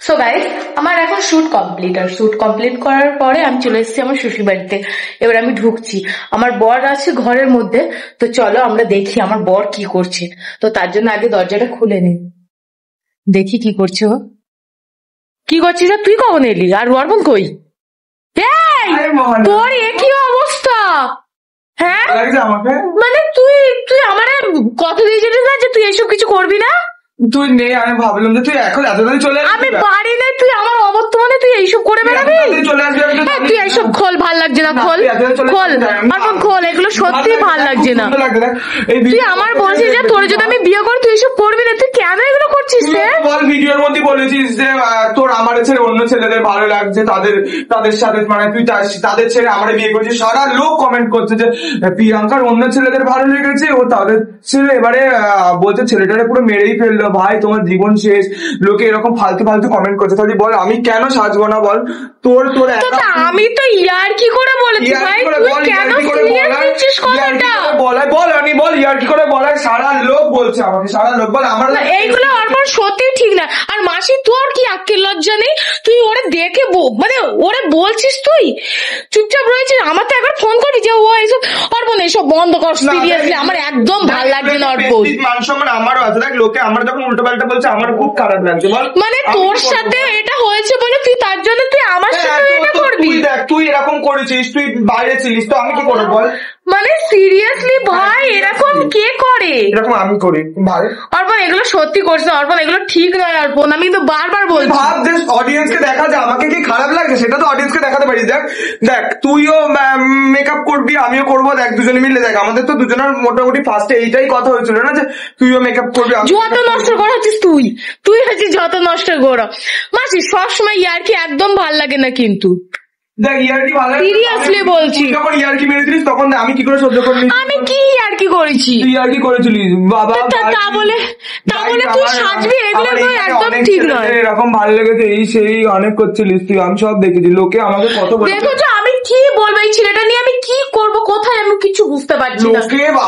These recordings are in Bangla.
সো গাইস, আমার এখন শুট কমপ্লিট, আর শুট কমপ্লিট করার পরে আমি চলে এসেছি আমার শ্বশুর বাড়িতে। এবার আমি ঢুকছি, আমার বর আছে ঘরের মধ্যে। তো চলো আমরা দেখি আমার বর কি করছে। তো তার জন্য আগে দরজাটা খুলে নি, দেখি কি করছে ও। কি করছিস? তুই কখন এলি? আর অর্পণ কই? তোর একই অবস্থা। হ্যাঁ, মানে তুই আমার কথা দিয়েছিলিস না যে তুই এইসব কিছু করবি না। তুই নেই, আমি ভাবলাম যে তুই এখন এতদিন চলে আসবি। আমি বাড়ি নেই, তুই আমার অবর্তমানে তুই এইসব করে বেড়াবি। তুই এইসব খোল, ভাল লাগছে না। খোল খোল এখন খোল, এগুলো সত্যি ভাল লাগছে না। তুই আমার বলছিস যে তোর যদি আমি বিয়ে করি তুই এইসব করবি না, তুই কেন এগুলো করছিস? বল, ভিডিওর মধ্যে বলেছিস যে তোর আমার ছেড়ে অন্য ছেলেদের ভালো লাগছে, তাদের সাথে মানে তুই তাদের ছেড়ে আমার বিয়ে করছিস। সারা লোক কমেন্ট করছে যে প্রিয়াঙ্কার অন্য ছেলেদের ভালো লেগেছে, ও তাদের ছেলে। এবারে বলছে ছেলেটারে পুরো মেরেই ফেললো। ভাই তোমার জীবন শেষ। লোকে এরকম ফালতু ফালতু কমেন্ট করছে। তাহলে বল আমি কেন সাজবো না? বল তোর আমি তো ইয়ার কি করে বলেছি ভাই, তুই কেন সিরিয়াস নিচ্ছিস কথাটা? বল আমি বল ইয়ার কি করে বলায়। সারা লোক বলছে আমাকে, সারা লোক বল আমার এইগুলো অর্পণ সত্যি ঠিক না। আর মাসি তোর কি আক্কেল লজ্জা নেই? তুই ওরে দেখে মানে ওরে বলছিস, তুই চুপচাপ রয়েছিস। আমার তো একবার ফোন করি যে ও এইসব অর্পণ এইসব বন্ধ কর সিরিয়াসলি, আমার একদম ভালো লাগছে না অর্পণ। মান সম্মান আমারও আছে, দেখ লোকে আমার যখন উল্টো পাল্টা বলছে আমার খুব খারাপ লাগছে। বল মানে তোর সাথে এটা হয়েছে বলে তুই তার জন্য তুই আমার সাথে এটা করবি? দেখ তুই এরকম করেছিস, তুই বাইরে ছিলিস, তো আমি কি করবো বল? মানে সিরিয়াসলি ভাই এরকম কে করে? এরকম আমি করি ভাই। অর্পণ এগুলো সত্যি করছে অর্পণ, এগুলো ঠিক নয় অর্পণ, আমি কিন্তু বারবার বলছি। ভাব যে অডিয়েন্স কে দেখা যায় আমাকে কি খারাপ লাগছে, সেটা তো অডিয়েন্স কে দেখাতে পারিস। দেখ তুইও মেকআপ করবি, আমিও করবো। দেখ দুজনে মিলে দেখ, আমাদের তো দুজনের মোটামুটি ফার্স্টে এইটাই কথা হয়েছিল না যে তুইও মেকআপ করবি। যত নষ্ট করা হচ্ছিস তুই হচ্ছিস যত নষ্ট করা। মাসি সবসময় ইয়ার্কি একদম ভাল লাগে না কিন্তু। দেখ ইয়ার্কি ভালো সিরিয়াসলি বলছি, যখন ইয়ার্কি মেরেছিলিস তখন আমি কি করে সহ্য করলি? আমি কি ইয়ার্কি করেছি? তুই ইয়ার্কি করেছিলিস বাবা। তা বলে তুই সাজবি, এগুলো একদম ঠিক নয়। এরকম ভালো লেগেছে এই সেই অনেক করছিলিস তুই, আমি সব দেখেছি। লোকে আমাকে কত বলে। দেখো আমি কি বলবো এই ছেলেটা নিয়ে, আমি কি করবো, কোথায় আমি কিছু বুঝতে পারছি না।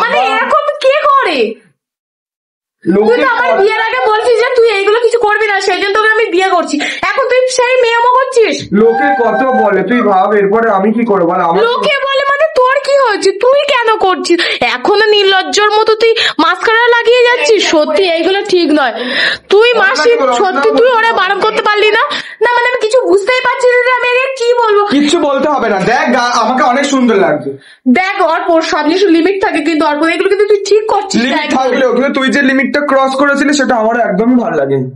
মানে এরকম কে করে? তুই তো আমার বিয়ের আগে বলছিস যে তুই এইগুলো কিছু করবি না, সেই জন্য তোকে আমি বিয়ে করছি। এখন তুই সেই মেয়েমো করছিস। লোকে কত বলে, তুই ভাব এরপরে আমি কি করবো? লোকে বলে মানে তোর কি হয়েছে? তুই কেন করছিস? এখনো নির্লজ্জর মতো তুই মাস্কারা লাগিয়ে যাচ্ছিস। সত্যি এইগুলো ঠিক নয়। তুই মাসি সত্যি তুই ওরা বারণ করতে পারলি না? না মানে আমি কিছু বুঝতেই পারছি না যে আমি কি বলবো। কিচ্ছু বলতে হবে না। দেখ আমাকে অনেক সুন্দর লাগছে। দেখ অর্পণ সব কিছু লিমিট থাকে, কিন্তু অর্পণ এগুলো কিন্তু তুই ঠিক করছিস। লিমিট থাকলেও কিন্তু তুই যে লিমিটটা ক্রস করেছিলি সেটা আমার একদমই ভালো লাগেনি।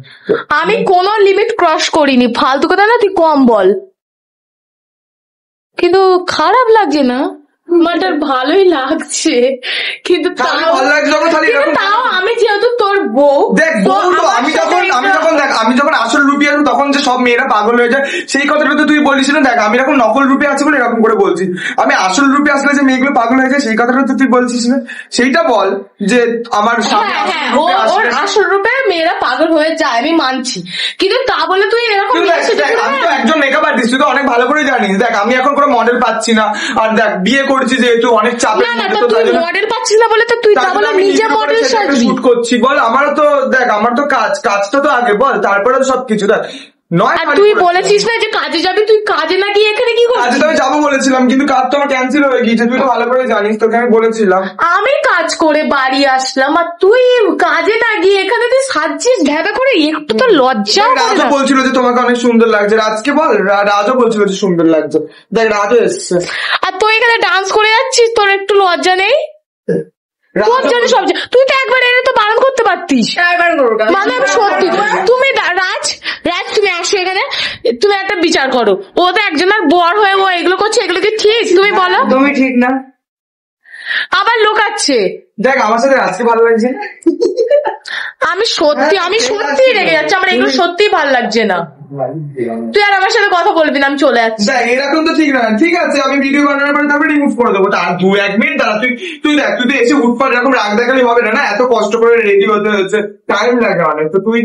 আমি কোনো লিমিট ক্রস করিনি, ফালতু কথা না, তুই কম বল। কিন্তু খারাপ লাগছে না, মাটার ভালোই লাগছে। কিন্তু তাও আমি যেহেতু তোর বউ, দেখ আমি যখন আসল রূপে আসবো তখন যে সব মেয়েরা পাগল হয়ে যায় সেই কথাটা তো তুই বলিস না। দেখ আমি এখন নকল রূপে আছি বলে এরকম করে বলছি। আমি আসল রূপে আসলে যে মেয়েগুলো পাগল হয়ে যায় সেই কথাটা তো তুই বলছিস না। সেইটা বল যে আমার আসল রূপে মেয়েরা পাগল হয়ে যায়, আমি মানছি। কিন্তু তা বলে তুই এরকম। আমি তো একজন মেকআপ আর্টিস্ট, তুই তো অনেক ভালো করে জানিস। দেখ আমি এখন কোনো মডেল পাচ্ছি না, আর দেখ বিয়ে করছি যেহেতু অনেক চাপের মধ্যে, তো তুই মডেল পাচ্ছিস না বলে তো তুই তা বলে নিজে মডেল সাজবি। শুট করছি বল, আমারও তো দেখ আমার তো কাজটা তো আগে বল, তারপরে তো সবকিছু। দেখ তুই বলেছিস না যে কাজে যাবি, তুই কাজে না গিয়ে এখানে কি করছিস? কাজে তো আমি যাবো বলেছিলাম, কিন্তু কাজ তো আমার ক্যান্সেল হয়ে গিয়েছে। তুই তো ভালো করে জানিস, তোকে আমি বলেছিলাম। আমি কাজ করে বাড়ি আসলাম আর তুই কাজে না গিয়ে এখানে তুই সাজছিস ঢেবা করে, একটু তো লজ্জা। রাজও বলছিল যে তোমাকে অনেক সুন্দর লাগছে। রাজকে বল, রাজও বলছিল যে সুন্দর লাগছে। দেখ রাজও এসছে আর তুই এখানে ডান্স করে যাচ্ছিস, তোর একটু লজ্জা নেই? তুই তো একবার এনে তো বারণ করতে পারতিস। মানে আমি সত্যি, তুমি রাজ তুমি আসো এখানে, তুমি একটা বিচার করো। ও তো একজনের বর হয়ে ও এগুলো করছে, এগুলো কি ঠিক? তুমি বলো। তুমি ঠিক না, আবার লোকাচ্ছে। দেখ আমার সাথে রাজকে ভালো লাগছে। আমি সত্যি রেগে যাচ্ছি, আমার এগুলো সত্যি ভালো লাগছে না। তুই আর আমার সাথে কথা বলবি না, আমি চলে যাচ্ছি। দেখ এরকম তো ঠিক না। ঠিক আছে আমি ভিডিও বানানোর পরে তারপরে রিমুভ করে দেবো। তার 2-1 মিনিট দাঁড়া। তুই দেখ তুই তো এসে উঠপাট এরকম রাগ দেখালে হবে না। এত কষ্ট করে রেডি হতে হচ্ছে, টাইম লাগে অনেক। তো তুই